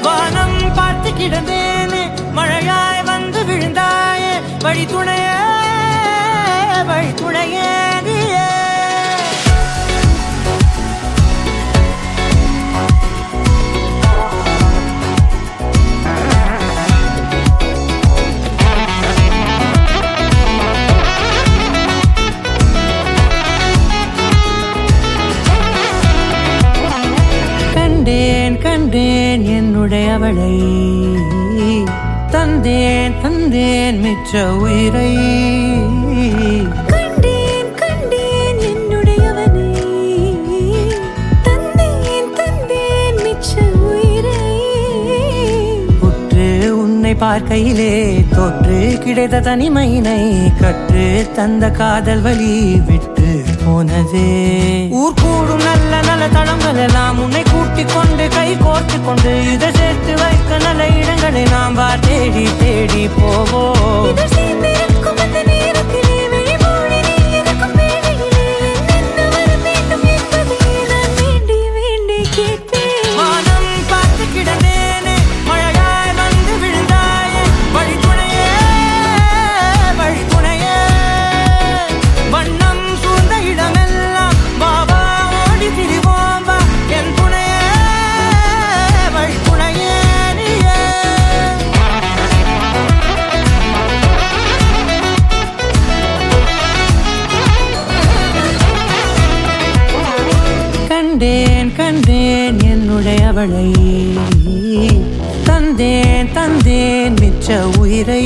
வானம் பார்த்து கிடந்தேனே மழையாய் வந்து விழுந்தாயே வழி துணையே வழி துணையே நீயே. கண்டேன் கண்டேன் என்னுடையவளை தந்தேன் தந்தேன் மிச்ச உயிரை. கண்டேன் கண்டேன் என்னுடையவனை தந்தேன் தந்தேன் மிச்ச உயிரை. உற்று உன்னை பார்க்கையிலே தொற்று கிடைத்த தனிமையினை கற்று தந்த காதல் வழி விட்டு போனதே. ஊர் கூடும் நல்ல நல்ல தளங்கள் எல்லாம் உன்னை கூட்டிக் கொண்டு கை கோர்த்து கொண்டு இதை சேர்த்து வைக்க நல்ல இடங்களை நாம் வா தேடி தேடி போவோம். இதழ் சேர்ந்திருக்கும் அந்த நேரத்திலே விழிமூடி நீ இருக்கும் வேளையிலே என்னென்ன வர வேண்டும் என்பதை நான் வேண்டி வேண்டி கேட்பேன். வானம் பார்த்து கிடந்தேனே மழையாய் வந்து விழுந்தாயே வழி துணையே வழி துணையே. வண்ணம் சூழ்ந்த இடமெல்லாம் பாபா ஓடி திரிவோம் வா என் துணையே வழி துணையே நீயே. கண்டேன் கண்டேன் என்னுடையவளை தந்தேன் தந்தேன் மிச்ச உயிரை.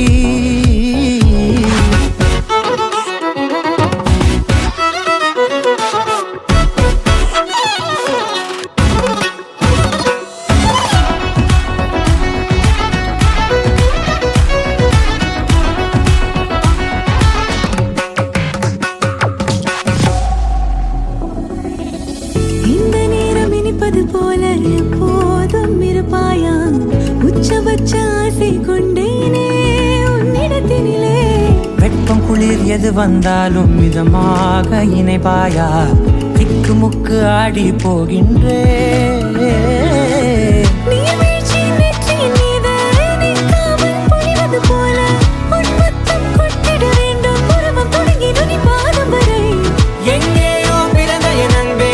இந்த நேரம் இனிப்பது போல எப்போதும் இருப்பாயா? உச்சபட்ச ஆசை கொண்டேனே உன்னிடத்தினிலே. வெப்பம் குளிர் எது வந்தாலும் மிதமாக இணைப்பாயா? திக்கு முக்கு ஆடி போகின்றே. நீர்வீழ்ச்சியின் நெற்றியின் மீது நிற்காமல் பொழிவது போல உன் முத்தம் கொட்டிட வேண்டும். உருவம் தொடங்கி நுனி பாதம் வரை. எங்கேயோ பிறந்த என் அன்பே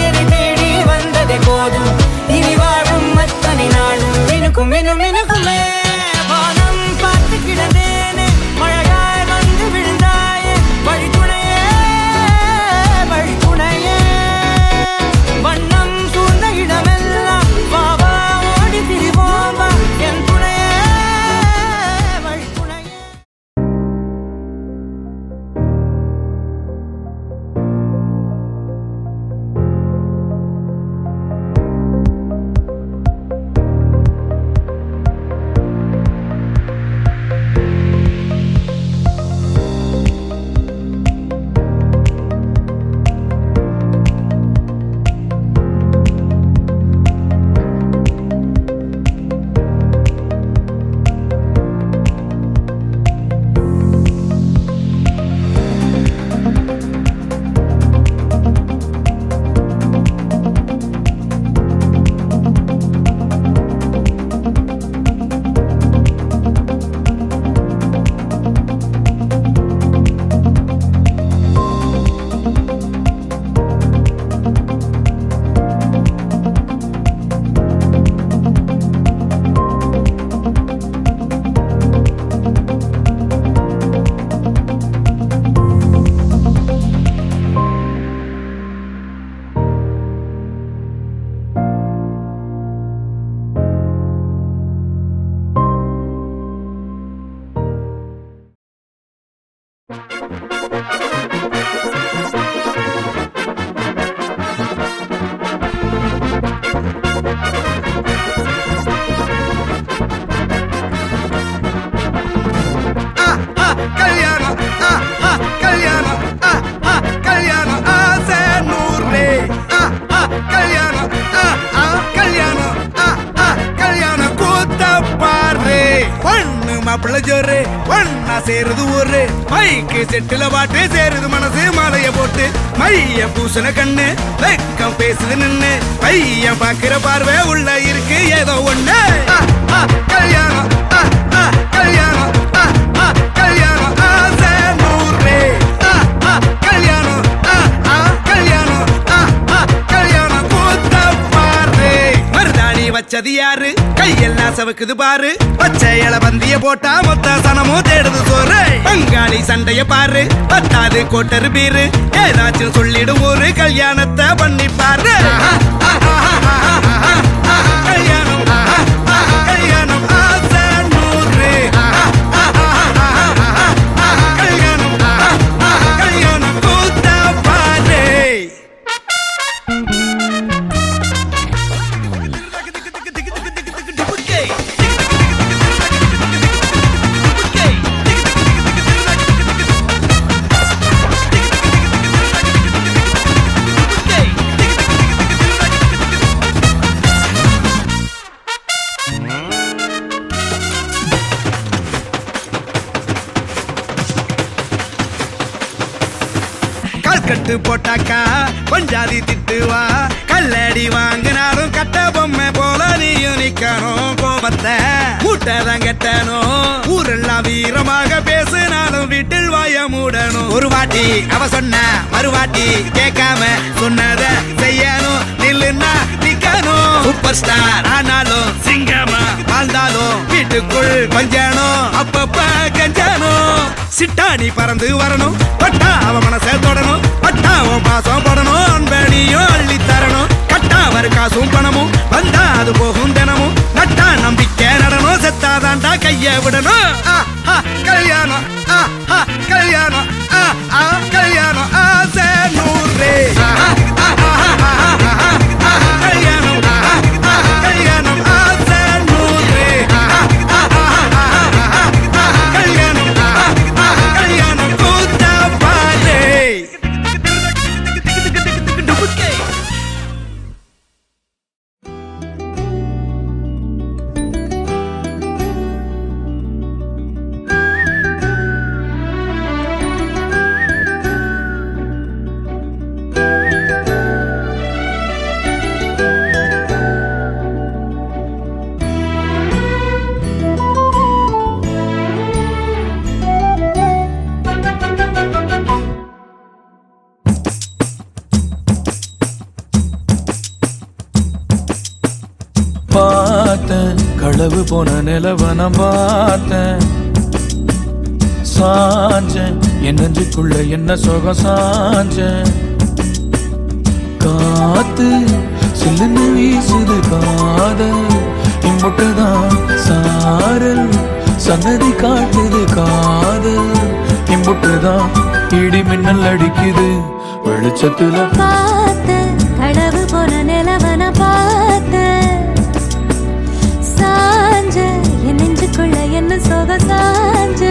என்னை தேடி வந்ததே போதும். இனி வாழும் அத்தனை நாளும் மினுக்கும் மினும் மினுக்குமே. வானம் பார்த்து கிடந்தேனே மழையாய் வந்து விழுந்தாயே வழி துணையே வழி துணையே. வண்ணம் சூழ்ந்த இடமெல்லாம் ஜோரு ஒன்னா சேருது ஊரு மைக்கு செட்டுல பாட்டு சேருது மனசு மாலைய போட்டு மைய பூசன கண்ணு வெக்கம் பேசுது நின்னு பையன் பாக்குற பார்வை உள்ள இருக்கு ஏதோ ஒண்ணு கல்யாணம் கல்யாணம் கல்யாணம் ஆசை நூறு கல்யாணம் கல்யாணம் கல்யாணம் கூத்த பாரு மருதாணி வச்சது யாரு கையெல்லாம் சவுக்குது பாரு பச்சை இல பந்திய போட்டா மொத்த சனமும் தேடுது சோறு பங்காளி சண்டைய பாரு பத்தாது கோட்டரு பீரு ஏதாச்சும் சொல்லிடும் ஒரு கல்யாணத்தை பண்ணி பாரு கல்யாணம் கல்யாணம் ஆசை நூறு கல்யாணம் கல்யாணம் கூத்த பாரு கட்டு போட்டாக்கா பஞ்சாதி திட்டுவா கல்லடி வாங்கினாலும் கட்ட பொம்மை போல நீயும் நிக்கணும் கோபத்தை மூட்டதான் கட்டணும் ஊரெல்லாம் வீரமாக பேசினாலும் வீட்டில் வாய மூடணும் ஒரு வாட்டி அவ சொன்ன மறுவாட்டி கேட்காம சொன்னத செய்யணும் நில்லுன்னா நிக்கணும் சூப்பர் ஸ்டார் ஆனாலும் சிங்கமா வாழ்ந்தாலும் வீட்டுக்குள் பஞ்சணும் அப்பப்ப கஞ்சணும் சிட்டாணி பறந்து வரணும் பட்டா அவ மனசை தொடணும் பட்டாவும் பாசம் படணும் அன்பனியும் அள்ளி தரணும் கட்டா வரு காசும் பணமும் வந்தா அது போகும் தினமும் நட்டா நம்பிக்கை நடணும் செத்தாதான்டா கைய விடணும் கல்யாணம் கல்யாணம் கல்யாணம் ஆசை நூறு கல்யாணம் கல்யாணம் ஆசை நூறு கல்யாணம் கல்யாணம் கூத்த பாரு பார்த்தேன் களவு போன நிலவன பார்த்தேன் சாஞ்சேன் என் நெஞ்சுக்குள்ள என்ன சுகம் சாஞ்சேன் காத்து சில்லுன்னு வீசுது காதல் இம்புட்டுதான் சாரல் சன்னதி காட்டுது காதல் இம்புட்டுதான் இடி மின்னல் அடிக்குது வெளிச்சத்துல பார்த்தேன் களவு போன நிலவன பார்த்தேன் சாஞ்ச என் நெஞ்சுக்குள்ள என்ன சோக சாஞ்ச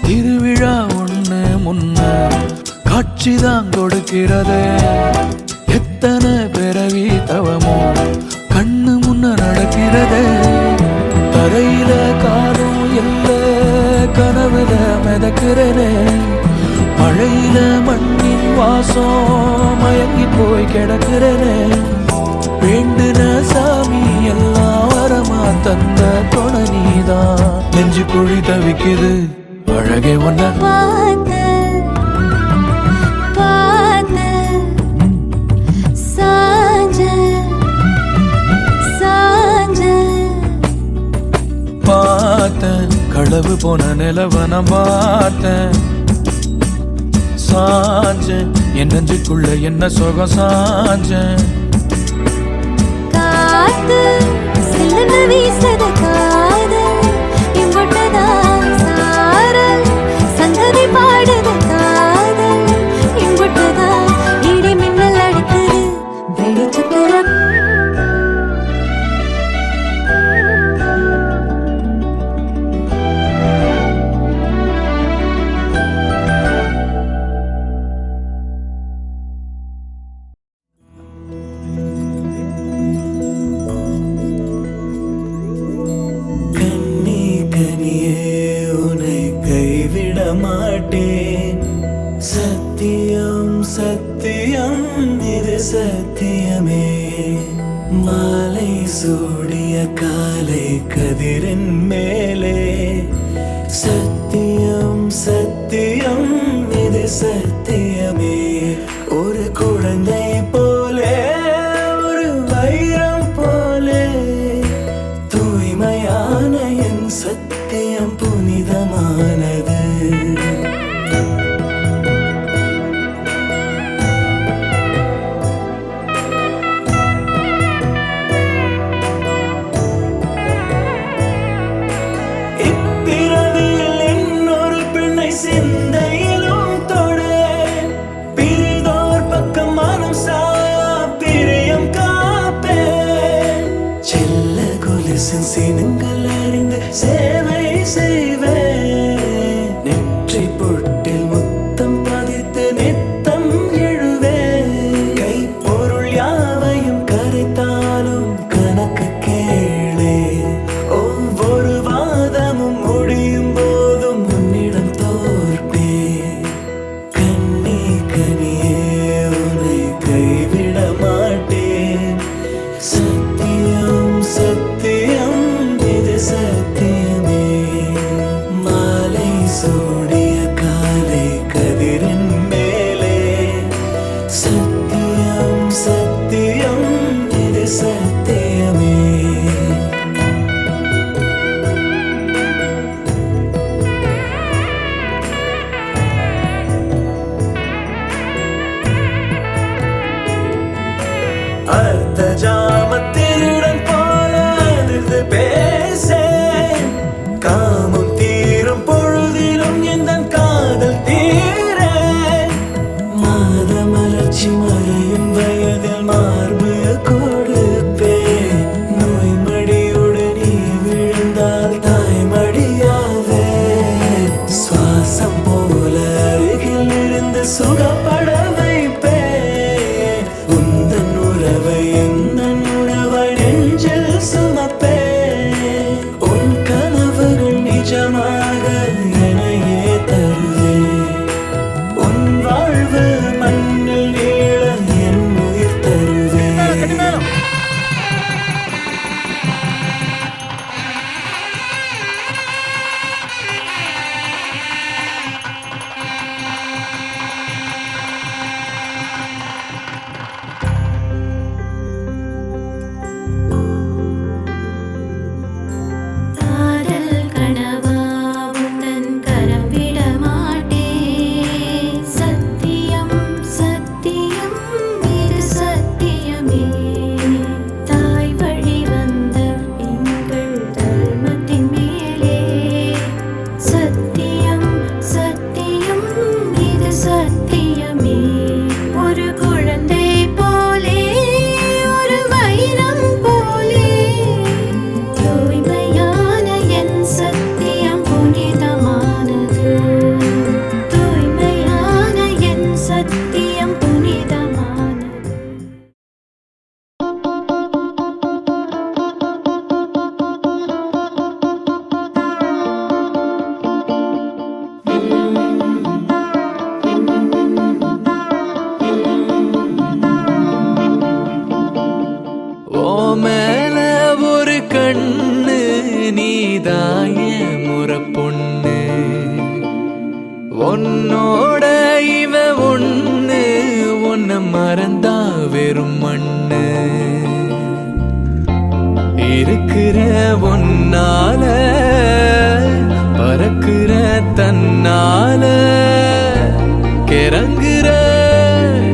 திருவிழா ஒண்ணு முன்ன காட்சிதான் கொடுக்கிறது எத்தனை பிறவி தவமோ கண்ணு முன்ன நடக்கிறது தரையில காலம் இல்ல கனவுல மிதக்கிறனே மழையில மண்ணின் வாசம் மயங்கி போய் கிடக்கிறனே வேண்டுன சாமி எல்லாம் வரமா தந்த துணை நீதான் நெஞ்சு குழி தவிக்குது அழகே ஒன்ன பார்த்தேன் பார்த்தேன் சாஞ்ச சாஞ்ச பார்த்தேன் களவு போன நிலவன பார்த்தேன் சாஞ்சேன் என் நெஞ்சுக்குள்ள என்ன சுகம் சாஞ்சேன் காத்து சில்லுன்னு வீசுது சத்தியம் இது சத்தியமே மாலை சூடிய காலை கதிரின் மேலே சத்தியம் சத்தியம் இது சத்தியமே ஒரு குழந்தை போலே ஒரு வைரம் போலே தூய்மையான என் சத்தியம் புனிதமானது சிந்தையிலும் தொடு பிரிதோர் பக்கம் மனம் சாயா பிரியம் காப்பேன் செல்ல கொலுசின் சினங்கள் அறிந்து சேவை செய்வேன் நெற்றி பொட்டில் முத்தம் பதித்து நித்தம் எழுவேன் கை பொருள் யாவையும் கரைத்தாலும் கணக்கு கேளே ஒவ்வொரு வாதமும் முடியும் போதும் முன்னிடம் கைவிட மாட்டேன் சத்தியம் சத்தியம் இது சத்தியமே மாலை சூடிய காலை கதிரின் மேலே சத்தியம் சத்தியம் இது சத்தியமே அர்த்த ஜாமத்திருடன் போல அதிர்ந்து பேசேன் காமம் தீரும் பொழுதிலும் எந்த காதல் தீரேன் மாத மலர்ச்சி மறையும் வயதில் மார்பு கொடுப்பேன் நோய் மடியோடு நீ விழுந்தால் தாய்மடியாவே சுவாசம் போல அருகில் இருந்து சுகப்பட வைப்பேன் உந்தன் உறவை எந்தன் உறவை நெஞ்சில் சுமப்பேன் உன் கனவுகள் நிஜமாக எனையே தருவேன் உன் வாழ்வு மண்ணில் நீள என் உயிர் தருவேன் காதல் கனவா உந்தன் கரம் விட மாட்டேன் சத்தியம் சத்தியம் இது சத்தியமே தாய் வழி வந்த எங்கள் தர்மத்தின் மேலே சத்தியம் சத்தியம் இது சத்தியமே ஒரு குழந்தை போலே ஒரு வைரம் போலே தூய்மையான என் சத்தியம் புனிதமானது தூய்மையான என் சத்தியம் புனிதமானது ஓ மேல ஒரு கண்ணு நீதாய முறை பொண்ணு உன்னோட இவ ஒண்ணு உன்னை மறந்தா வெறும் மண்ணு இருக்கிற ஒன்னால பறக்கிற தன்னால கிறங்குற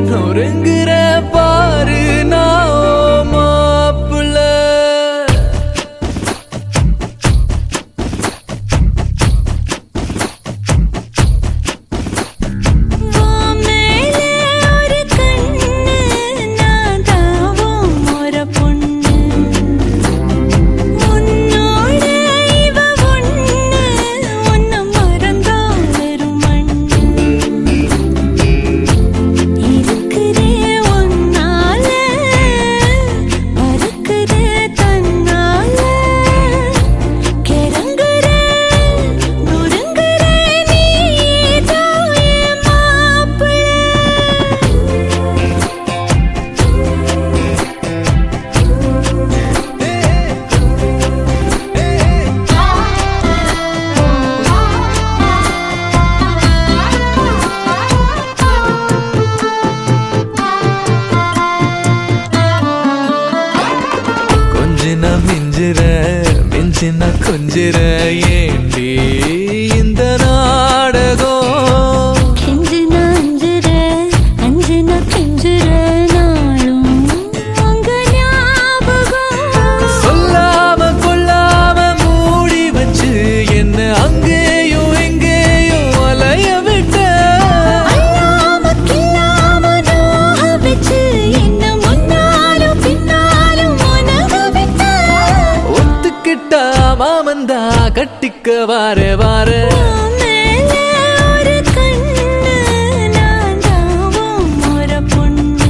நொறுங்குற பாரு நான் மாப்புல மேலே ஒரு கண்ணு நான் தாவும் ஒரு பொண்ணு உன்னோட இவ ஒண்ணு உன்னை மறந்தா வெறும் மண்ணு கெஞ்சுற ஏண்டி இந்த நாடகம் கெஞ்சுனா அஞ்சுற அஞ்சுனா கெஞ்சுற நாளும் அங்க ஞாபகம் சொல்லாம கொள்ளாம மூடி வச்சு என்ன அங்கேயும் எங்கேயும் அலைய விட்ட அல்லாம கில்லாம நோக வச்சு என்ன முன்னாலும் பின்னாலும் உனக விட்ட ஒத்துக்கிட்டா மாமந்தா கட்டிக்க வார வார உன் மேல ஒரு கண்ணு நான் தாவும் ஒரு பொண்ணு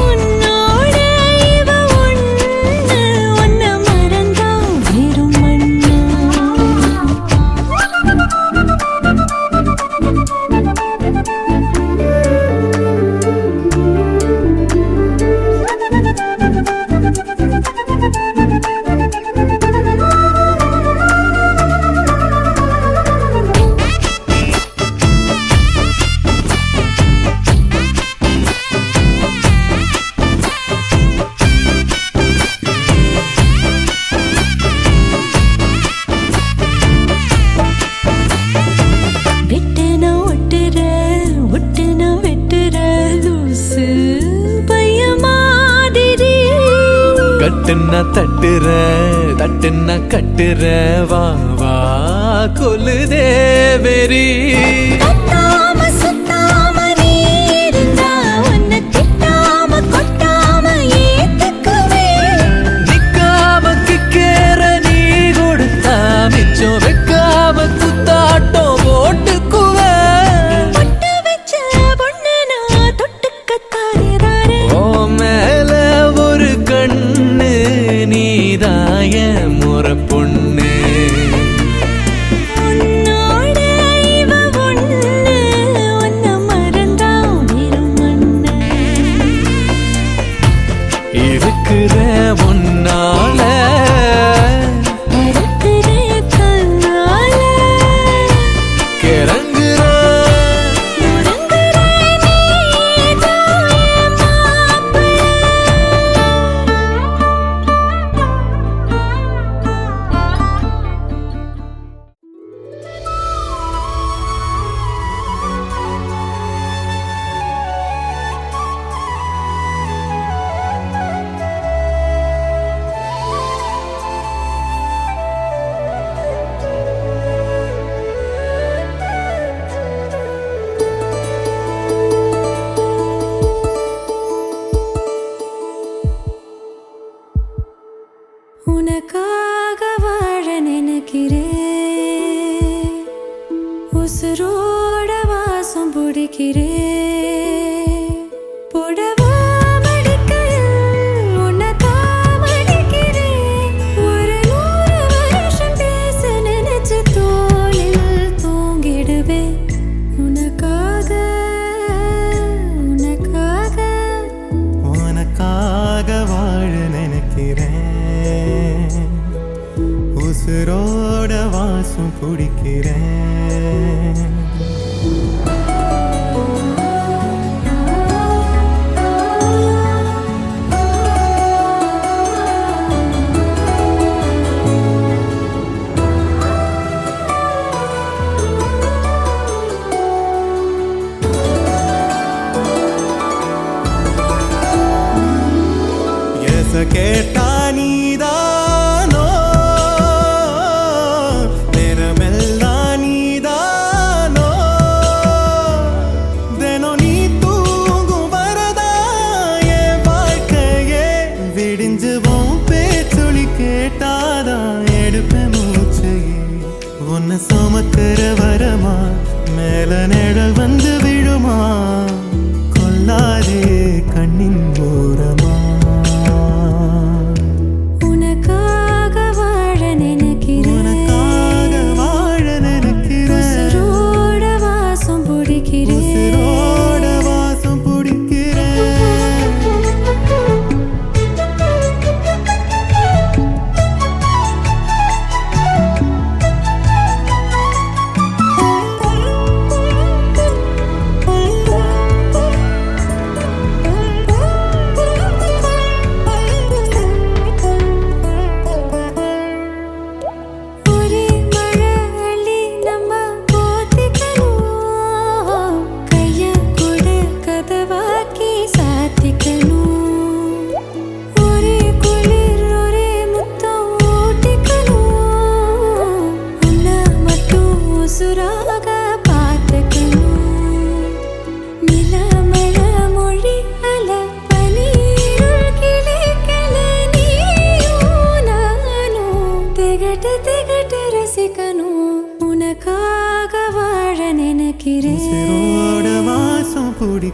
உன்னோட இவ ஒண்ணு உன்னை மறந்தா வெறும் மண்ணு வெட்டுன ஒட்டுற ஒட்டுன வெட்டுற லூசு பைய மாதிரி கட்டுன்னா தட்டுற தட்டுன்னா கட்டுற வா வா கொல்லுதே வெறி கத்தாம சுத்தாம நீ இருந்தா உன்னை திட்டாம கொட்டாம ஏத்துக்குவேன் நிக்காம கிக்கேற நீ கொடுத்தா மிச்சம் வைக்காம குத்தாட்டம் போட்டுக்குவேன் பொட்டு வச்ச பொண்ணு நான் தொட்டுக்கத்தாரே ஓ மேல ஒரு கண்ணு நீதாய முறை பொண்ணு உன்னோட இவ ஒண்ணு உன்னை மறந்தா வெறும் மண்ணு இருக்கிற முன்னால மறுக்கிற கண்ணால கிறங்குற முடங்குற நீதான் என் மாப்பிள்ளை உனக்காக வாழ நினைக்கிறேன் உசுரோட வாசம் பிடிக்கிறேன் புடவா மடிக்கையில் உன்னைத்தான் மடிக்கிறேன் ஒரு 100 வருஷம் பேச நினைச்சு தோளில் தூங்கிடுவேன் உனக்காக உனக்காக உனக்காக வாழ நினைக்கிறேன் உசுரோட வாசம் பிடிக்கிறேன் எச கேட்டா நீதானோ நேரமெல்லாம் நீதானோ தினம் நீ தூங்கும் வரதா என் வாழ்க்கையே விடிஞ்சுவோம் பேச்சொலி கேட்டாதான் எடுப்பேன் மூச்சையே உன்னை சுமக்கிற வரமா மேல நிழல் வந்து விழுமா கொல்லாதே கண்ணின் ஓரமா உனக்காக வாழ நினைக்கிறேன் உனக்காக வாழ நினைக்கிறேன் உசுரோட வாசம் பிடிக்கிறேன் உசுரோட வாசம் பிடிக்கிறேன்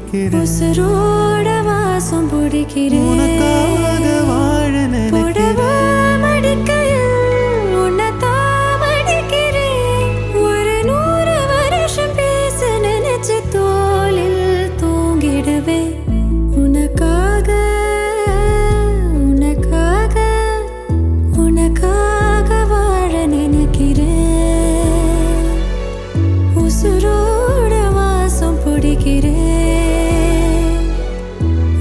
பிடிக்கிறேன் உசுரோட வாசம் பிடிக்கிறேன் உனக்காக வாழ புடவை நினைக்கிறேன் மடிக்கையில் உன்னைத்தான் மடிக்கிறேன். ஒரு 100 வருஷம் பேச நினைச்ச தோளில் தூங்கிடுவேன். உனக்காக உனக்காக உனக்காக வாழ நினைக்கிறேன். உசுரோட வாசம் பிடிக்கிறேன்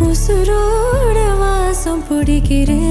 உசுரோட வாசம் பிடிக்கிறேன்.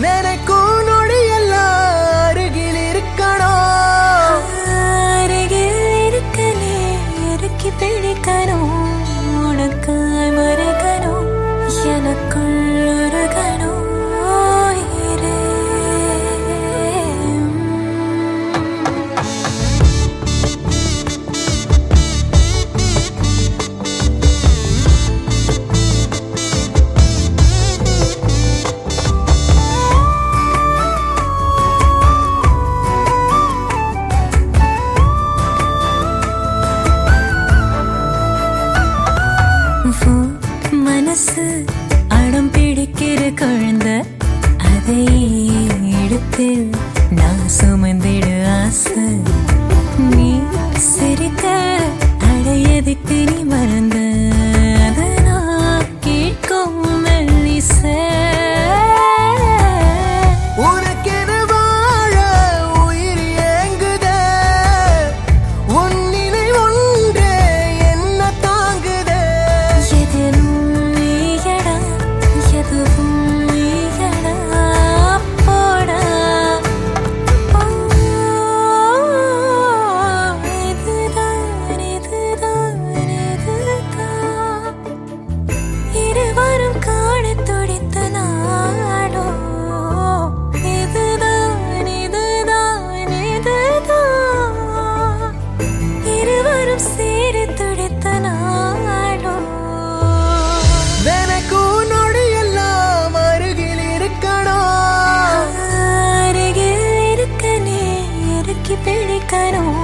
நினைக்கும் நொடி எல்லாம் அருகில் இருக்கணும். அருகில் இருக்கனே இறுக்கி பிடிக்கணும். உனக்காய் மறக்கணும். எனக்குள் உருகணும். மனசு அடம் பிடிக்கிற குழந்தை, அதை எடுத்து நான் சுமந்திடு ஆசை. நீ சிரிக்க அடையதுக்கு நீ மறந்த அதை நான் கேட்கும் மெல்லிசை. உனக்கென வாழ உயிர் ஏங்குதே, உன் நிலை ஒன்றே என்ன தாங்குதே. எதிலும் நீயடா, எதுவும் நீயடா, போடா. இதுதான் இதுதான் இதுதான் இருவரும் காண துடித்த நாடோ. இதுதான் இதுதான் இதுதான் இருவரும் சேர துடித்த நாடோ. நினைக்கும் நொடி எல்லாம் அருகில் இருக்கணும். அருகில் இருக்கனே இறுக்கி பிடிக்கணும்.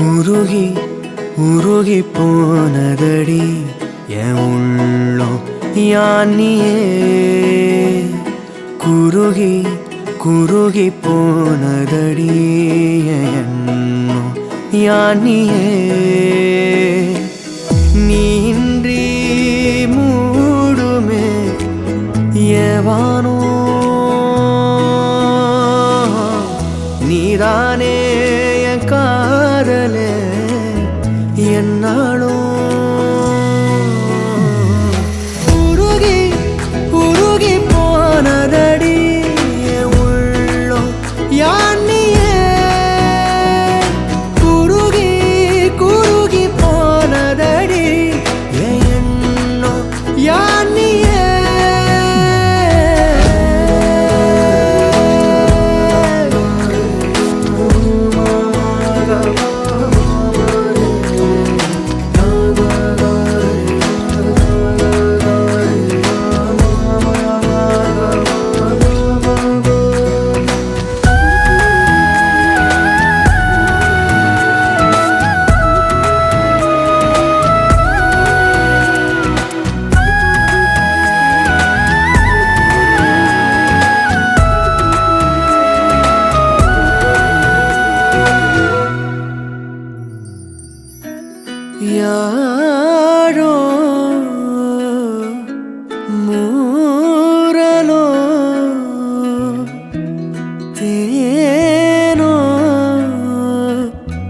உருகி உருகி போனதடி என் உள்ளம் யானியே. குருகி குருகி போனதடி என் எண்ணம் யானியே. நீன்றி மூடுமே ஏவானோ, நீதானே என் காதலே என்னாலும். உருகி உருகி போனதடி என் உள்ளம் யானியே. குருகி குருகி போனதடி என் எண்ணம் யானியே. யாரோ மூரலோ தேனோ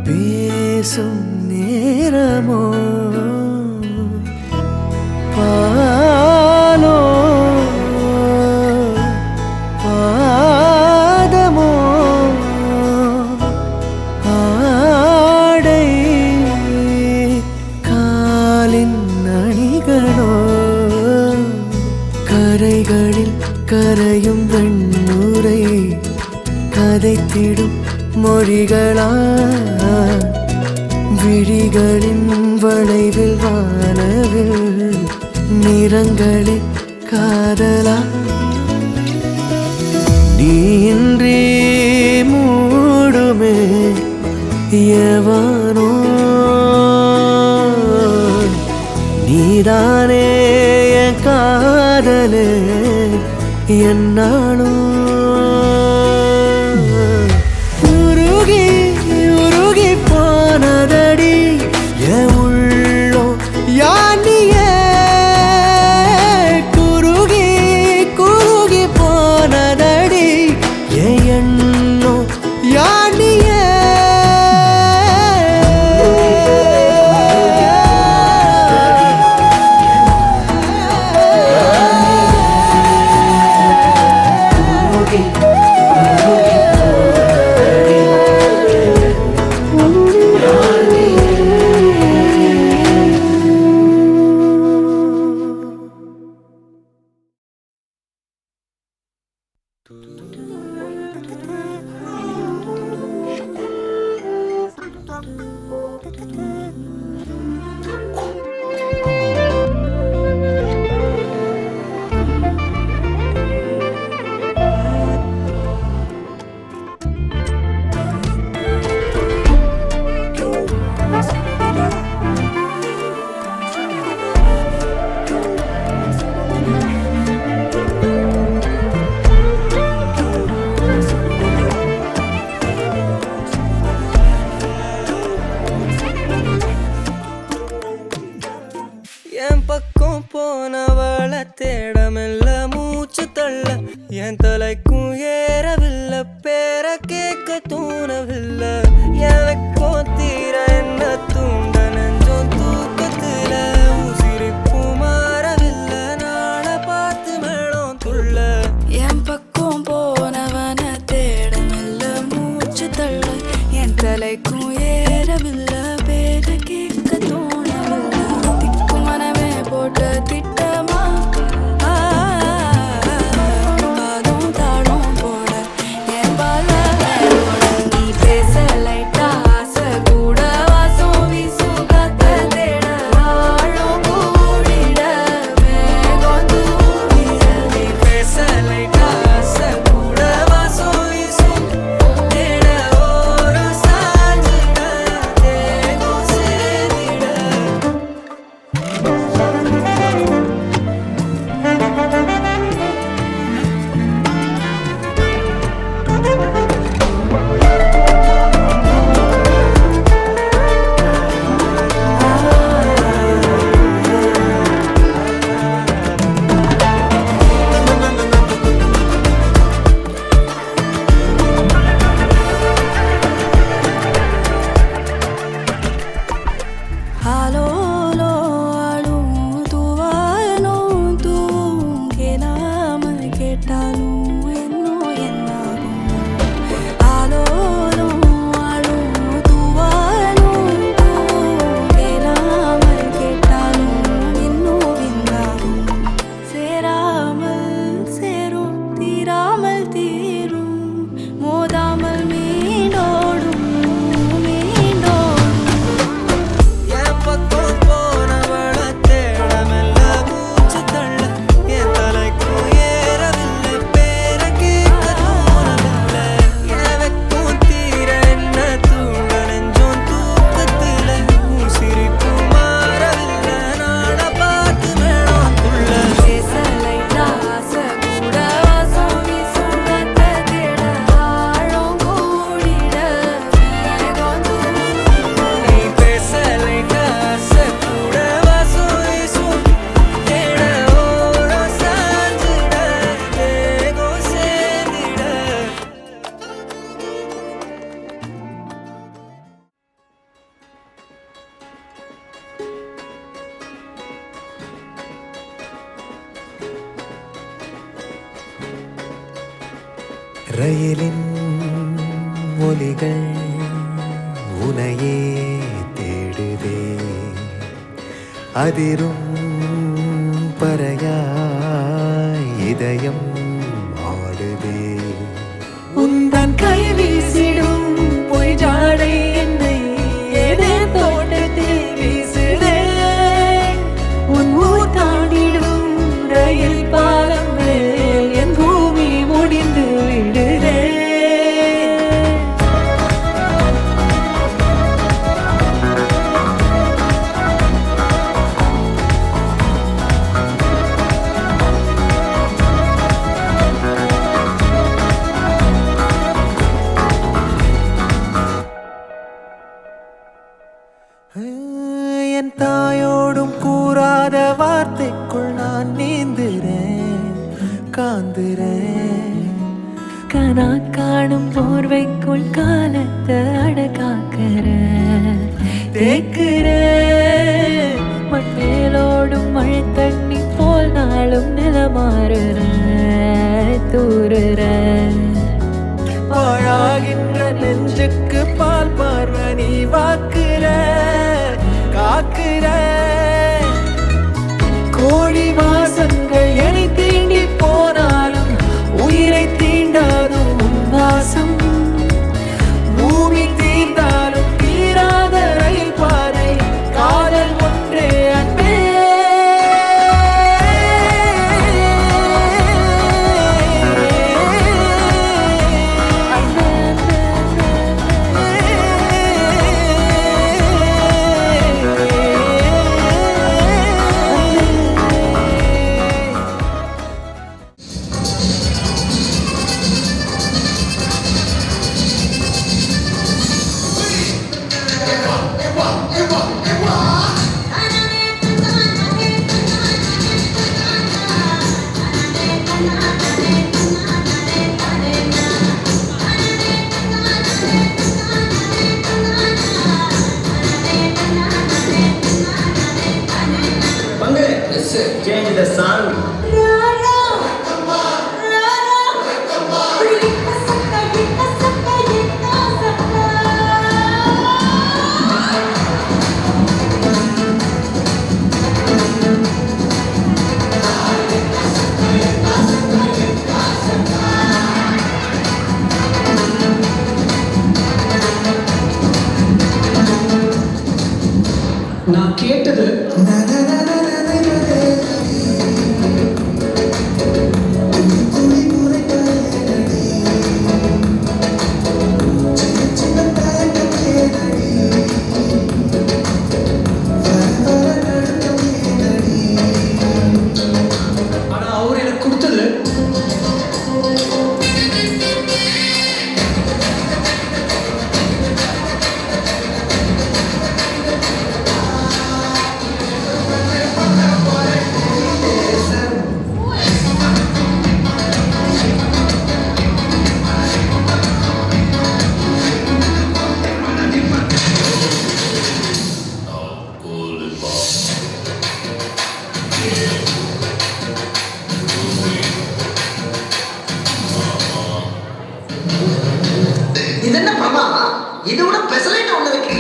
பேசும் நேரமோ, பாலோ பாதமோ ஆடை காலின் அணிகளோ. கரைகளில் கரையும் வெண்ணுரை கதைத்திடும் மொழிகளா. விழிகளின் வளைவில் வானவில் நிறங்களில் காதலா. நீன்றி மூடுமே எவனோ, நீதானே என் காதலே என்னாலும் உருகி உருகி போனதடி என் உள்ளம் யானியே குருகி குருகி போனதடி என் எண்ணம் யானியே என் பக்கம் போனவள தேடமெல்ல மூச்சு தள்ள என் தலைக்கும் ஏறவில்லை பேர கேட்க தூணவில்லை எனக்கோ தீர என்ன தூண்ட நெஞ்சம் தூக்கத்துல உசிரிப்பு மாறவில்லை நாள பார்த்து மேளம் துள்ள என் பக்கம் போனவன தேடமில்ல மூச்சு தள்ள என் தலைக்கும் ஏறவில்லை பேர கேட்க தோணவில்லை திக்கு மனமே போட்ட திட்டமா பாதம் தாளம் போட என் பால நீ பேச லைட்டா ஆசை கூட வாசம் வீசும் காத்த தேட ஆழம் கூடிட மேகம் தூவிட நீ பேச லைட்டா ஆசை கூட வாசம் வீசும் தேட ஓரம் சாஞ்சிட தேகம் சேரிட ஆலோலோ ஆளும் தூவானும் தூவும் கேளாமல் கேட்டாலும் இன்னும் என்னாகும் ஆலோலோ ஆளும் தூவானும் தூவும் கேளாமல் கேட்டாலும் இன்னும் என்னாகும் சேராமல் சேரும் தீராமல் தீரும் மோதாமல் மீண்டோடும் மீண்டோடும் என் பக்கம் போனவள தேடமெல்ல மூச்சு தள்ள என் தலைக்கும் ஏறவில்லை பேர கேட்க தோணவில்லை எனக்கும் தீர என்ன தூண்ட நெஞ்சம் தூக்கத்துல உசிரிப்பு மாறவில்லை நாட பார்த்து மேளம் துள்ள பேச லைட்டா ஆசை கூட வாசம் வீசும் காத்த தேட ஆழம் கூடிட மேகம் தூவிட நீ பேச லைட்டா ஆசை கூட வாசம் வீசும் தேட ஓரம் சாஞ்சிட தேகம் சேர்ந்திட ரயிலின் ஒலிகள் உனையே தேடுதே அதிரும் பறையாய் இதயம் ஆடுதே உந்தன் கை வீசிடும் பொய் ஜாடை என்னை ஏதே தோட்டத்தில் வீசுதே உன் ஊர் தாண்டிடும் ரயில் பாலம் மேல் என் பூமி முடிந்து விடுதே பார்க்கிறேன். கனா காணும் போர்வைக்குள் காலத்தை அடகாக்கிற தேக்குற மண்மேலோடும் மழை தண்ணி போல் நாளும் நிலமாறுற தூறுற பாழாகின்ற நெஞ்சுக்கு பால் பார்வை நீ வாக்குற காக்குற கோடி வாசங்கள் என்னை தீண்டி போனாலும் உயிரை தீண்டாதும் உன் வாசம் பூமி தீர்ந்தாலும் தீராத ரயில் பாதை காதல் ஒன்றே அன்பே Change the song. நான் கேட்டது ஆனா அவர் எனக்கு கொடுத்தது இதென்ன மாமா இதை விட பெசலைட் ஒண்ணு இருக்கு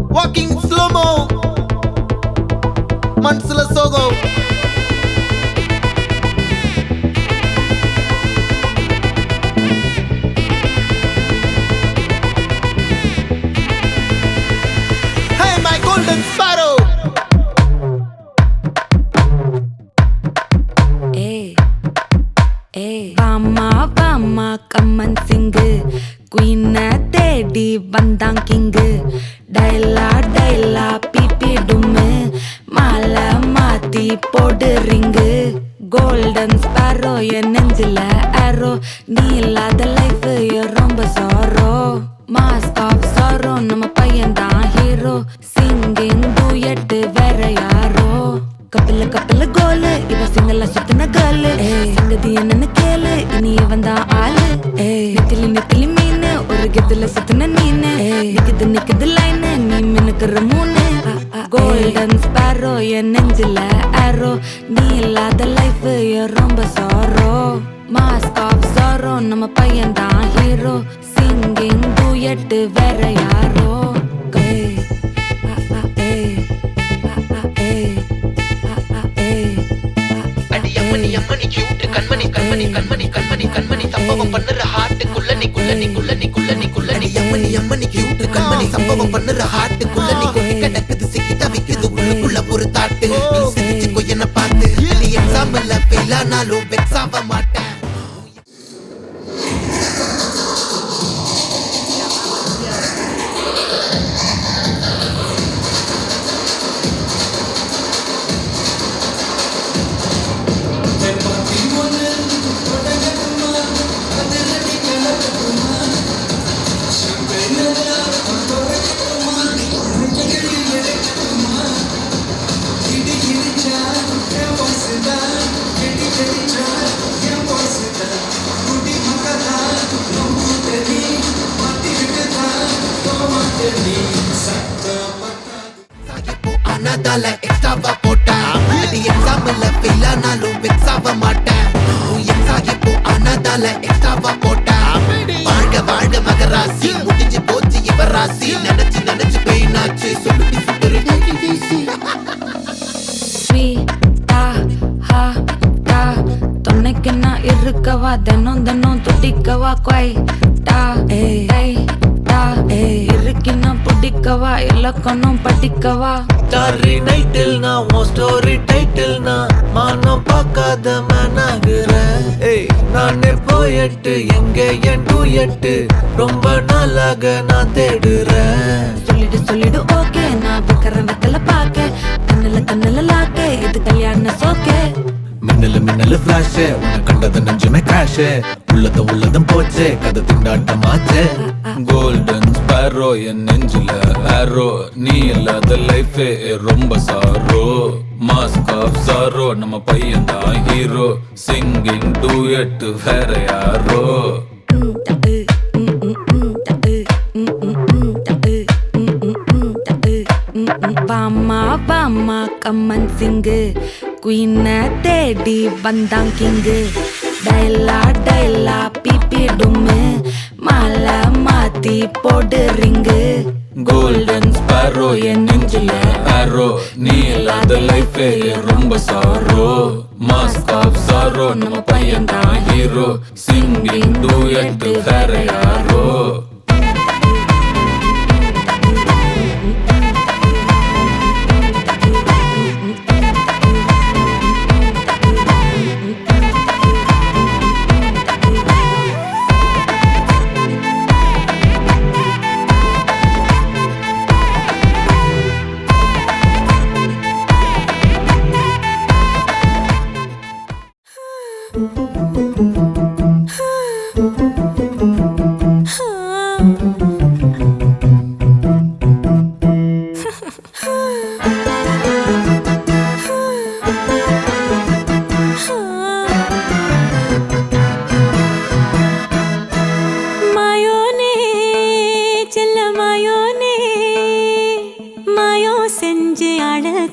Walking slow-mo Mansula Sogo Hey my golden sparrow Bama கம்மன் சிங்கு குயின தேடி வந்தான் கிங்கு டைலா டைலா பிபி டும்மு மாலை மாத்தி போடு ரிங்கு கோல்டன் ஸ்பாரோ என் நெஞ்சில ஆரோ நீ இல்லாத லைஃப் ரொம்ப சாரோ மாஸ்க் ஆஃப் சாரோ நம்ம பையன் தான் ஹீரோ சிங்கிங் டூயட் வேற யாரோ கப்பில கப்பில கோலு இவ சிங்கல சுத்தின கேர்ளு சங்கதி என்னன்னு கேளு இனி இவன் தான் ஆளு நெத்திலி நெத்திலி மீன் ஒரு கெத்துல சுத்தின நீனு நிக்குது நிக்குது லைன் நீ மினுக்குற மூணு கோல்டன் ஸ்பாரோ என் நெஞ்சில ஆரோ நீ இல்லாத லைஃப் ரொம்ப சாரோ மாஸ்க் ஆஃப் சாரோ நம்ம பையன் தான் ஹீரோ சிங்கிங் டூயட் வேற யாரோ அம்மணி கியூட் கண்மணி கண்மணி கண்மணி கண்மணி கண்மணி சம்பவம் பண்ணுற ஹார்ட்டுக்குள்ள நீ குள்ள நீ குள்ள நீ குள்ள நீ குள்ள நீ அம்மணி கியூட் கண்மணி சம்பவம் பண்ணுற ஹார்ட்டுக்குள்ள நீ கொட்டி கிடக்குது சிக்கி தவிக்குது உள்ளுக்குள்ள ஒரு தாட்டு நீ சிரிச்சுக்கோ என்ன பார்த்து நீ எக்ஸாம்பிள் ஃபெயில் ஆனாலும் வெக்ஸ் ஆக மாட்டேன் அனதால எக்ஸ்ட்ராவா போட்டேன் அது எக்ஸாம்பிள் ஃபெயில் ஆனாலும் வெக்ஸ் ஆக மாட்டேன் எக்ஸாகிப்போ அனதால எக்ஸ்ட்ராவா போட்டேன் வாழ்க வாழ்க மகராசி முடிஞ்சு போச்சு இவ ராசி நினைச்சு நினைச்சு பெயினாச்சு சொல்லுடி சுட்டுரு ஸ்வீட்டா ஹா டா தொன்னைக்கு நான் இருக்கவா தினம் தினம் துடிக்கவா குவைட்டா ஏய் டா இருக்கின்னா பிடிக்கவா இலக்கணம் படிக்கவா டாரி நைட்டில் நான் உன் ஸ்டோரி டைட்டில் நான் மானம் பார்க்காத மேனாகிறேன் நானே போயிட்டு எங்க என் டூயட்டு ரொம்ப நாளாக நான் தேடுறேன் சொல்லிடு ஓகே நான் வைக்கிறேன் வெத்தல பாக்க கண்ணுல லாக்கே இது கல்யாண சோக்கே மின்னலு ஃபிளாஷ் உன்னை கண்டது நெஞ்சுமே கிராஷ் உள்ளதும் போச்சே கதை திண்டாட்டமாச்சே கோல்டன் ஸ்பாரோ என் நெஞ்சில ஆரோ நீ இல்லாத லைஃப் ரொம்ப சாரோ மாஸ்க் ஆஃப் சாரோ நம்ம பையன் தான் ஹீரோ சிங்கிங் டூயட் வேற யாரோ பாமா பாமா கம்மன் சிங்கு குயின தேடி வந்தான் கிங்கு டைலா டைலா பிபி டும்மு மாலை மாத்தி போடு ரிங்கு கோல்டன் ஸ்பாரோ என் நெஞ்சில ஆரோ நீ இல்லாத லைஃப் ரொம்ப சாரோ மாஸ்க் ஆஃப் சாரோ நம்ம பையன் தான் ஹீரோ சிங்கிங் டூயட் வேற யாரோ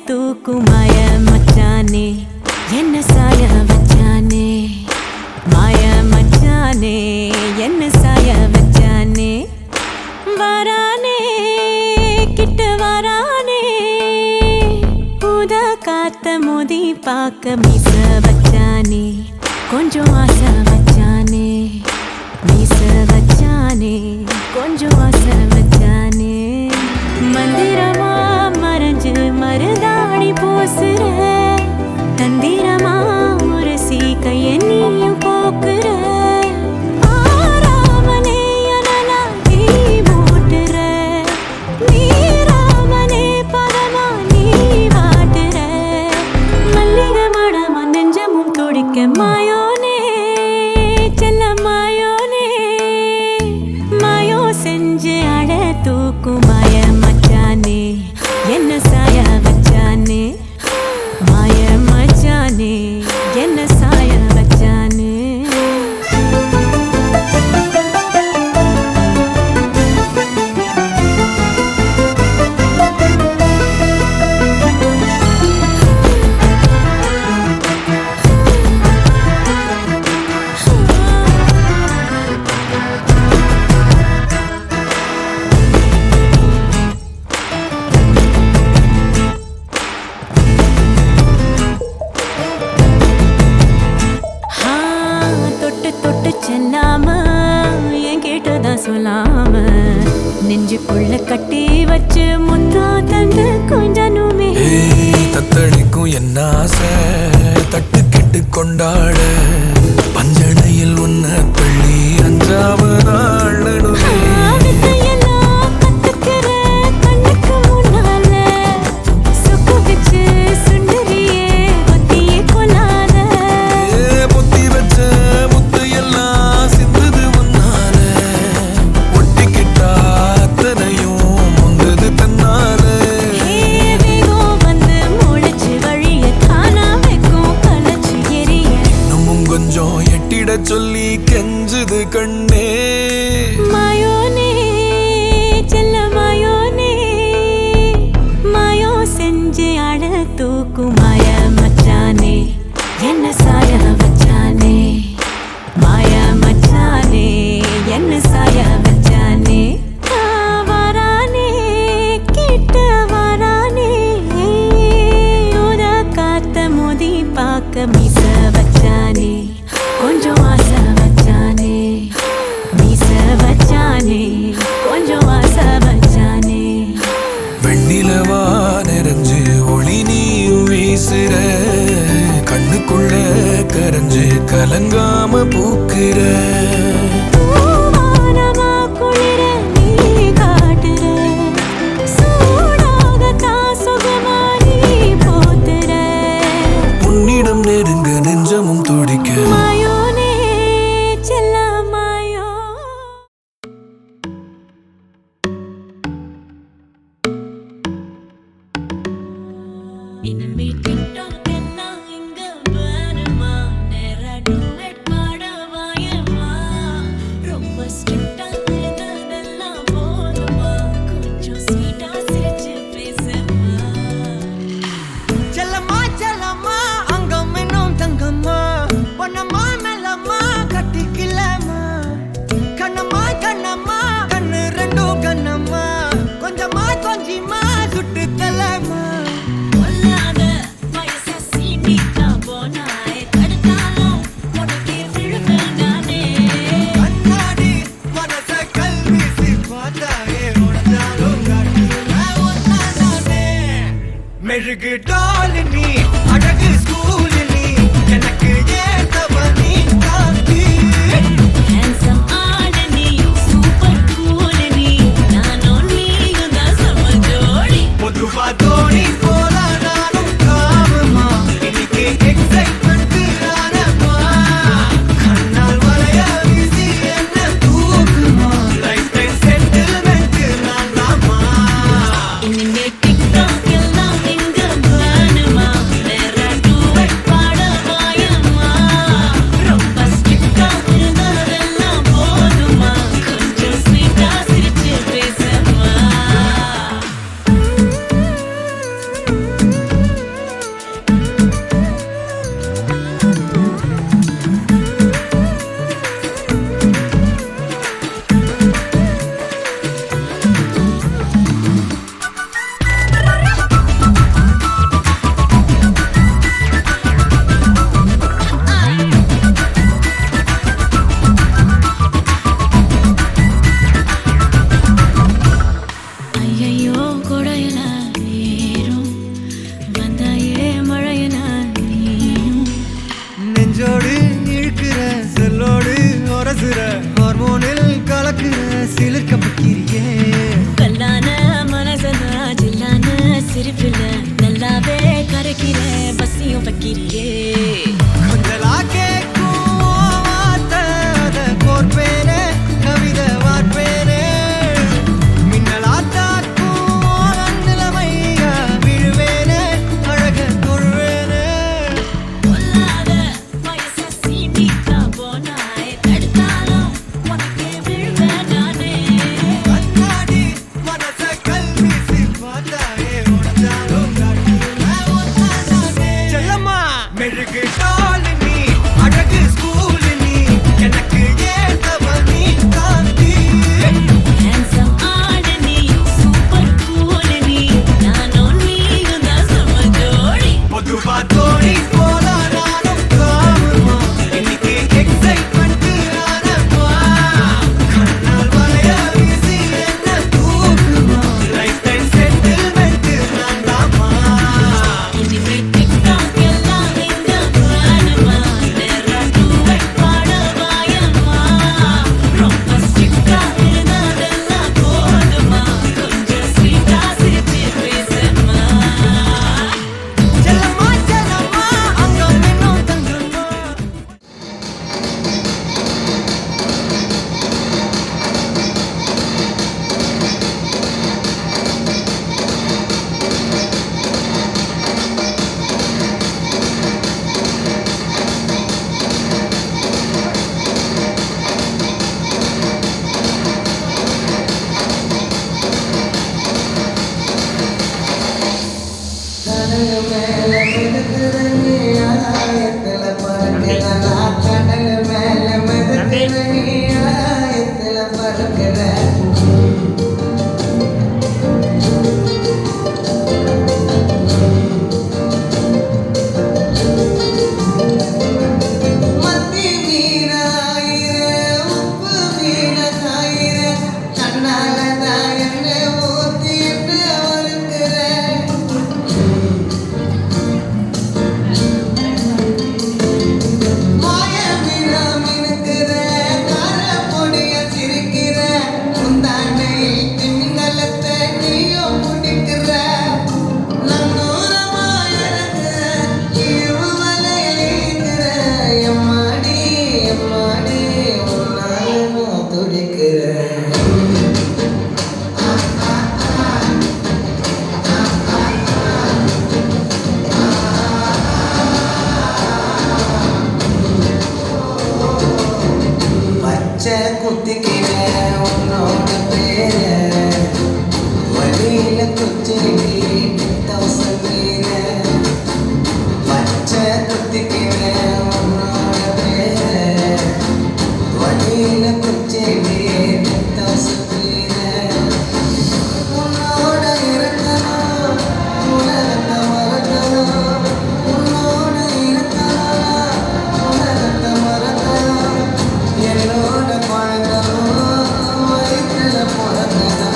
தூக்குமாய மச்சானே என்ன சாய வச்சானே மாய மச்சானே என்ன சாய வச்சானே வரானே கிட்ட வரானே புத காத்த மோதி பார்க்க மீச வச்சானே கொஞ்சம் ஆசை வச்சானே மீச வச்சானே கொஞ்சம் ஆசை வச்சானே மந்திரமா மறைஞ்சு மருதாணி பூசுற தந்திரமா ஒரு சீக்கைய நீயும் போக்குற ஆராமனே அனலா தீ மூட்டுற நீராமனே பதமா நீ வாட்டுற மல்லிகை மடமா நெஞ்சமும் தொடி செல்லாம என் கேட்டதான் சொல்லாம நெஞ்சுக்குள்ள கட்டி வச்சு முத்தா தந்து கொஞ்சனுமே தத்தளிக்கும் என்ன ஆசை தட்டு கெட்டு கொண்டாட பஞ்சனையில் உன்ன தள்ளி அஞ்சாவ நாள் நடுவே சொல்லி கெஞ்சுது கண்ணே மாயோனே செல்ல மாயோனே மாயோ செஞ்சு அழ தூக்கு மாய மச்சானே என்ன சாய வச்சானே மாய மச்சானே என்ன சாய வச்சானே வரானே கிட்ட வரானே உத காத்த மோதி பார்க்க மீச வச்சானே கொஞ்சம் ஆசை வச்சானே மீச வச்சானே கொஞ்சம் ஆசை வச்சானே வெண்ணிலவா நிறைஞ்சு ஒளி நீயும் வீசுற கண்ணுக்குள்ள கரைஞ்சு கலங்காம பூக்குற உன்னிடம் நெருங்க நெஞ்சமும் துடிக்க எல்லாம் இங்க வருமா நேரா duet பாட வாயமா முத்திக்கிறேன் உன்னோட பேர வழியில குச்சிடி பச்சை குத்திக்கிறேன் உன்னோட பேர வழியில குச்சிடி உன்னோட இருக்கணும் உலகத்தை மறக்கணும் உன்னோட இருக்கணும் உலகத்தை மறக்கணும் என்னோட பழகணும் வயிற்றுல பிறக்கணும்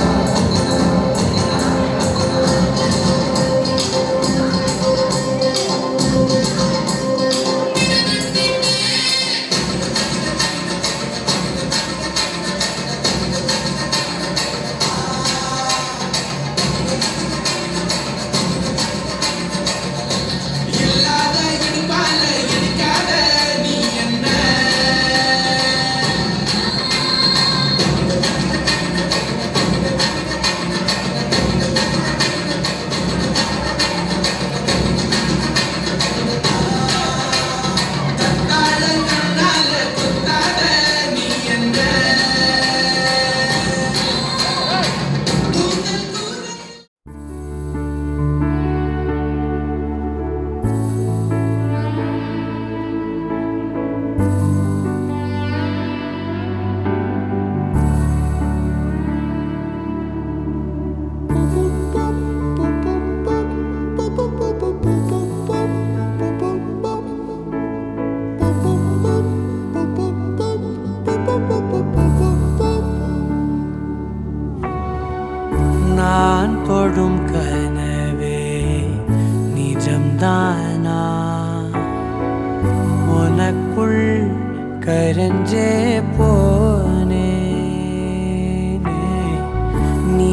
நான் தொடும் கனவே நிஜம்தானா உனக்குள் கரஞ்சே போனே நீ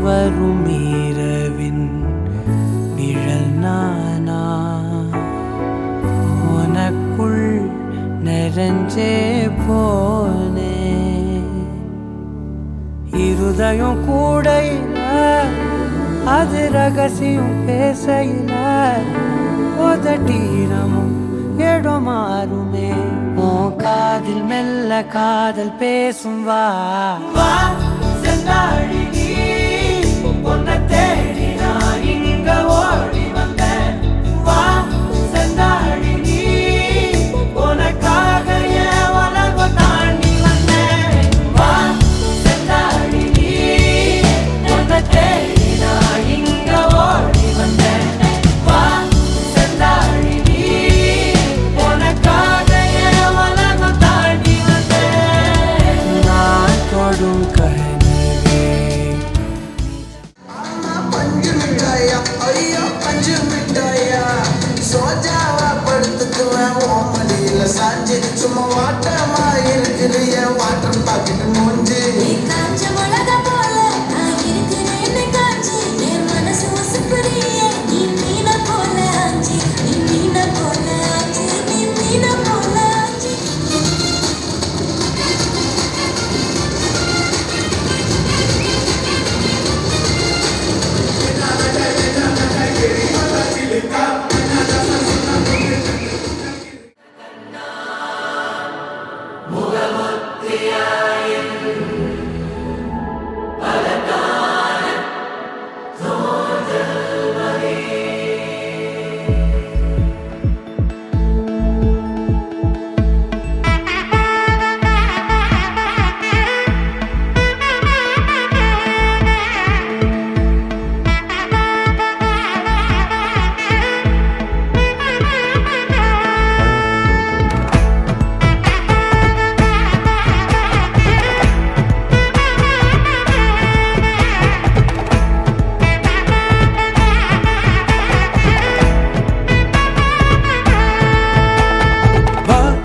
வரும் இரவின் நிழல் நானா உனக்குள் நிறைஞ்சே போனே இருதயம் கூடையில அது ரகசியம் பேசையில உதட்டீரமும் இடம் மாறுமே உன் காதில் மெல்ல காதல் பேசும் வா வா செந்தாழி நீ உன்னை தேடி நான் இங்க ஓடி வந்தேன் வா செந்தாழி நீ உனக்காக என் உலகம் தாண்டி வந்தேன் வா செந்தாழி நீ உன்னை தேடி நான் இங்க ஓடி வந்தேன் வா செந்தாழி நீ உனக்காக என் உலகம் தாண்டி வந்தேன் நான் தொடும் கனவே பஞ்சு மிட்டாயா ஐயா பஞ்சு மிட்டாயா சோஜாவா படுத்துக்குவேன் ஓமலியில சாஞ்சு சும்மா வாட்டமா இருக்குது என் வாட்டர் பாக்கெட் மூஞ்சு நீ காஞ்ச மிளகா போல நான் இருக்கிறேன்னு காஞ்சு என் மனசு உசுப்புறியே நீ மீன போல ஆச்சு நீ மீன போல ஆச்சு நீ மீன போல ஆச்சு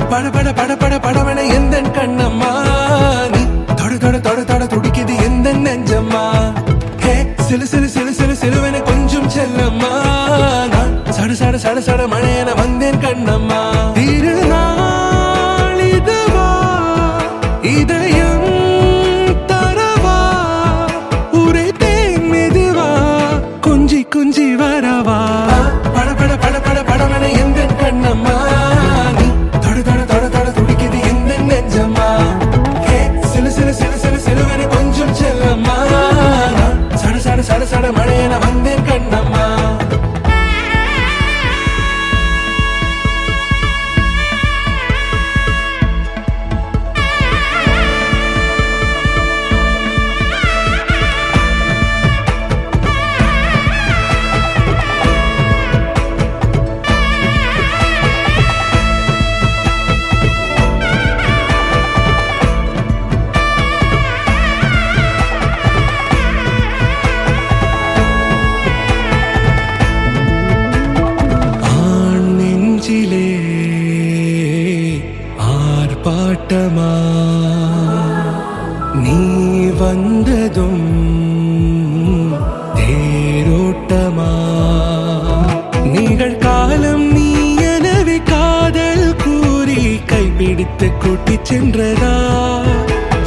பட பட பட பட படவன எந்த கண்ணம்மா நீ தொட தொட தொட தொட துடிக்குது எந்த நெஞ்சம்மா ஹே சிலு சிலு சிலு சிலு சிலுவன கொஞ்சம் செல்லம்மா நான் சட சட சட சட மழையன வந்தேன் கண்ணம்மா திருநாள் இதுவா இதயம் தரவா ஊரே தேன் மெதுவா கொஞ்சி கொஞ்சி வரவா பட பட பட பட படவன எந்த கண்ணம்மா நீ தொட தொட தொட தொட துடிக்க ஓட்டமா நீ வந்ததும் தேரோட்டமா நிகழ்காலம் நீ எனவே காதல் கூறி கைப்பிடித்து கூட்டிச் சென்றதா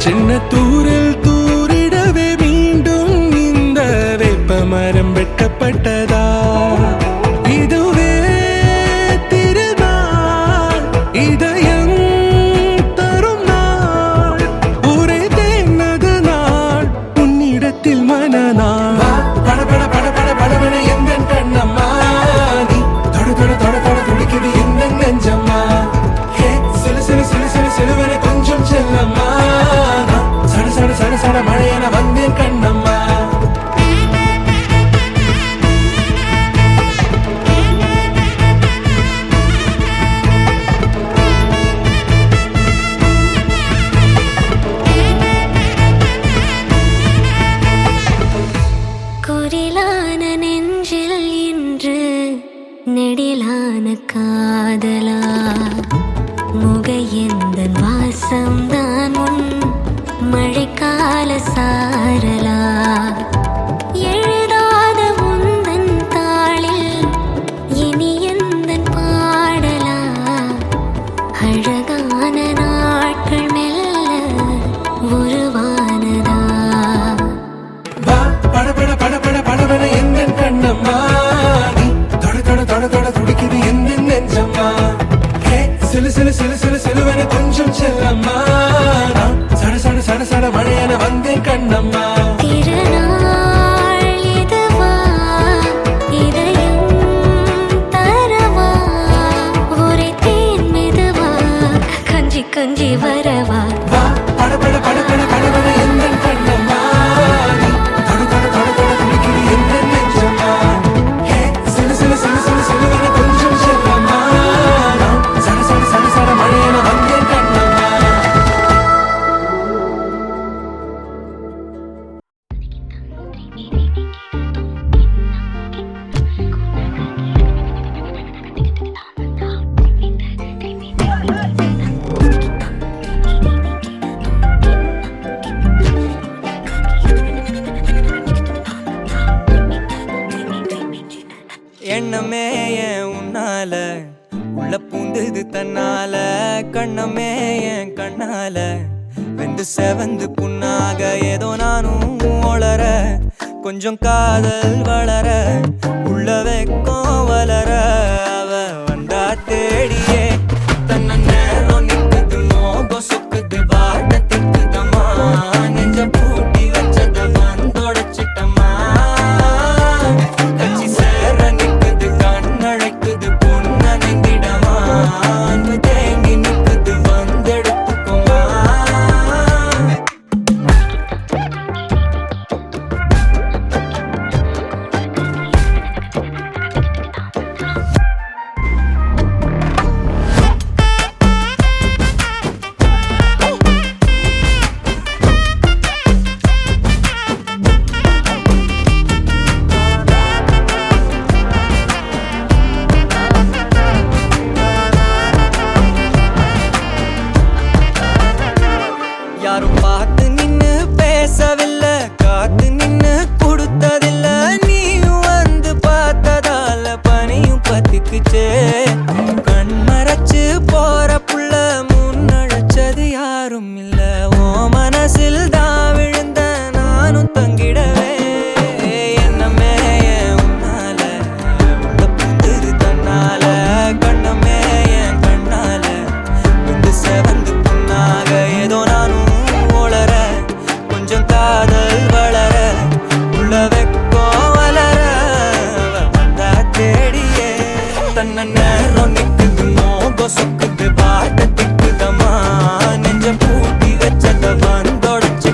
சின்ன தூரில் தூரிடவே மீண்டும் இந்த வேப்ப மரம் வெட்கப்பட்டதா இதுவே திருநாள் இதயம் தரும் நாள் ஒரே தேனது நாள் உன்னிடத்தில் மனநாள் படபட படபட படபட எந்த கண்ணம்மா நீ தொட தொட தொட தொட துடிக்குது எந்த நெஞ்சம்மா ஹே சிலு சிலு சிலு சிலு சிலுவன கொஞ்சம் செல்லம்மா சட சட சட சட மழையென வந்தேன் கண்ணம்மா குரிலான நெஞ்சில் இன்று நெடிலான காதலா முகையெந்தன் வாசம்தான் உன் மழைக்கால சாரலா எழுதாத முந்தன் தாளில் இனி எந்தன் பாடலா அழகான நாட்கள் மெல்ல உருவானதா படபட படபட படபட எந்த கண்ணம்மா நீ தொட தொட தொட தொட துடிக்குது எந்த நெஞ்சம்மா ஹே சிலு சிலு சிலு சிலு சிலுவன கொஞ்சம் செல்லம்மா சட சட சட சட மழையென வந்தேன் கண்ணம்மா திருநாள் இதுவா இதயம் தரவா ஒரே தேன் மெதுவா கஞ்சி கஞ்சி வரவா படபட படபட படபட எந்த கண்ணம்மா நீ தொட தொட தொட தொட துடிக்குது எந்த நெஞ்சம்மா ஹே சிலு சிலு சிலு சிலு சிலுவன கொஞ்சம் செல்லம்மா சட சட சட சட மழையென வந்தேன் கண்ணம்மா எண்ணமே ஏன் உன்னால உள்ள பூந்தது தன்னால கண்ணமே என் கண்ணால வெந்து செவந்து புண்ணாக ஏதோ நானும் ஒளர கொஞ்சம் காதல் வளர உள்ள வெக்கம் வளர அவ வந்தா தேடியே தன்ன நேரம் நிக்குது மோகம் சொக்குது வாட்ட திக்குதம்மா நெஞ்ச பூட்டி வச்சத வந்தொடச்சிட்டம்மா கட்சி சேர நிக்குது கண்ணழைக்குது பொண்ண நெங்கிடமா அன்பு தேங்கி நிக்குது வந்தெடுத்துக்குமா யாரும் பார்த்து நின்னு பேசவில்லை காத்து நின்னு கொடுத்ததில்ல நீயும் வந்து பார்த்ததால பனியும் பத்திக்குச்சே கண் மறைச்சு போற புள்ள முன்னழைச்சது யாரும் இல்ல ஓ மனசில் தான் விழுந்த நானும் தங்கிடவே என்னமே என் உன்னால உள்ள புந்தது தன்னால கண்ணமே என் கண்ணால வந்து செவந்து புண்ணாக ஏதோ நானும் ஒளர கொஞ்சம் காதல் வளர உள்ள வெக்கம் வளர அவ வந்தா தேடியே தன்ன நேரம் நிக்குது மோகம் சொக்குது பாட்ட திக்குதம்மா நெஞ்ச பூட்டி வச்சத வந்தொடச்ச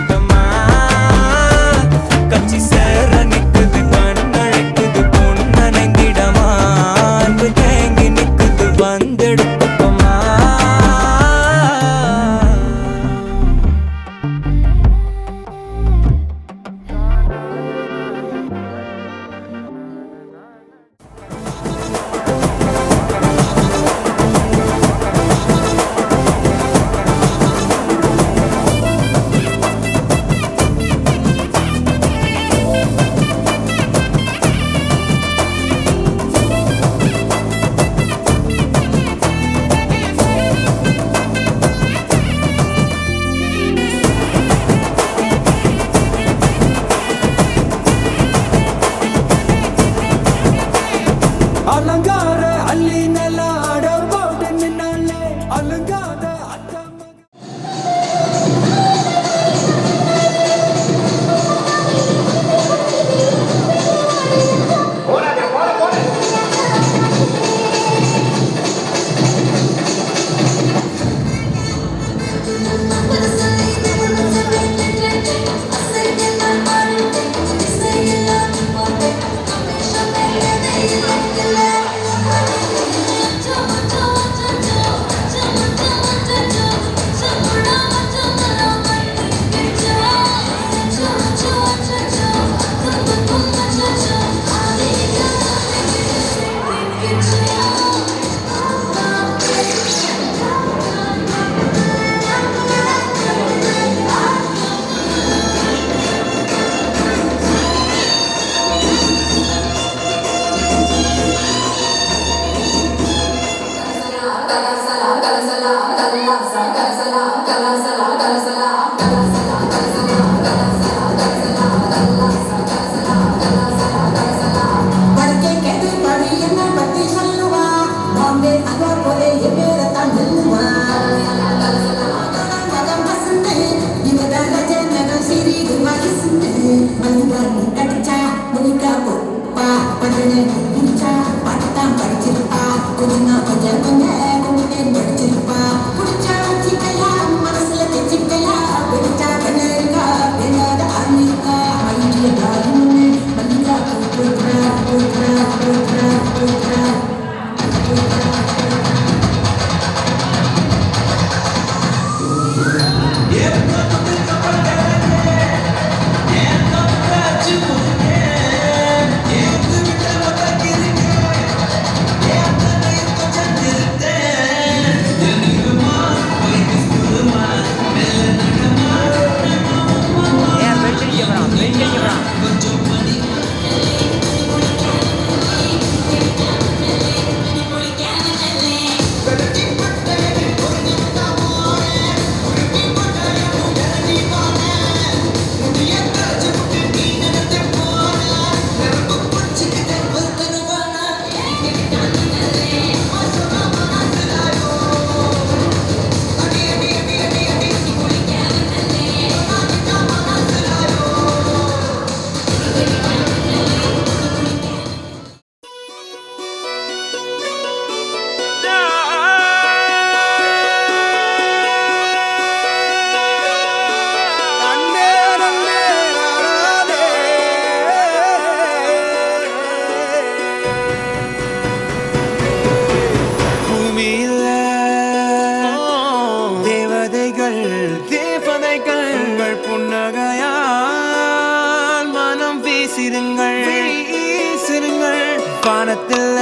வானத்தில்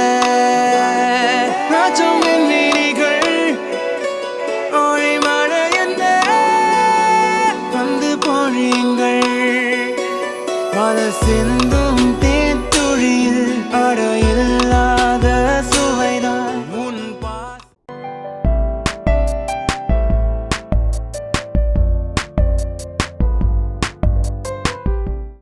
ராஜம் வெண்ணிகள் ஒளி மழை என்ன வந்து பொழியுங்கள் மத சிந்து